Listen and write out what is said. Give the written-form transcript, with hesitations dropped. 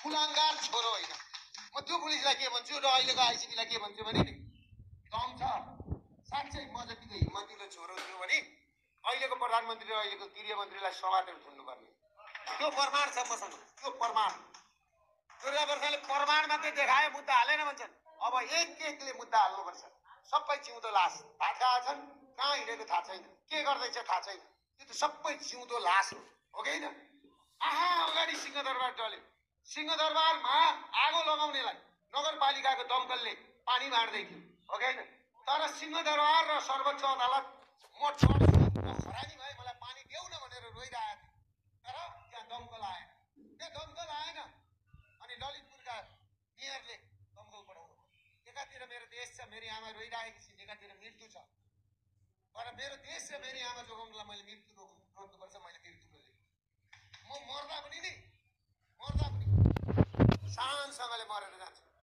कुलाङ्गार छोरो होइन म त्यो पुलिसलाई के भन्छु र अहिलेको आइसिपीलाई के भन्छु भने नि दम छ साँच्चै म जतिको हिम्मतिलो छोरो थियो भने अहिलेको प्रधानमन्त्री र अहिलेको गृहमन्त्रीलाई समातेर थुन्नुपर्ने त्यो प्रमाण छ मसँग त्यो प्रमाण दुर्गा प्रसादले प्रमाण मात्रै देखाए मुद्दा हालेन भन्छन् अब एकले मुद्दा हाल्नुपर्छ सबै जिउँदो लास थाहा छन् कहाँ हिँडेको थाहा छैन के गर्दैछ थाहा छैन त्यो त सबै जिउँदो लास हो कि होइन आहा अगाडि सिंहदरबार डल्यो सिंहदरबारमा आगो लगाउनेलाई नगरपालिकाको दमकलले पानी बाँड्दै थियो हो कि होइन तर सिंहदरबार र सर्वोच्च अदालत म हरानी भए मलाई पानी देऊ न भनेर रोइरहेको थियो तर त्यहाँ दमकल आएन त्यहाँ दमकल आएन अनि ललितपुरका मेयरले दमकल पठाउनु एकातिर मेरो देश छ मेरी आमा रोइरहेकी छिन् एकातिर मृत्यु छ तर मेरो देश र मेरी आमा जोगाउनलाई मैले मृत्यु रोक्नुपर्छ मैले मृत्यु रोकेँ म मर्दा पनि शानसँगले मरेर जान्छु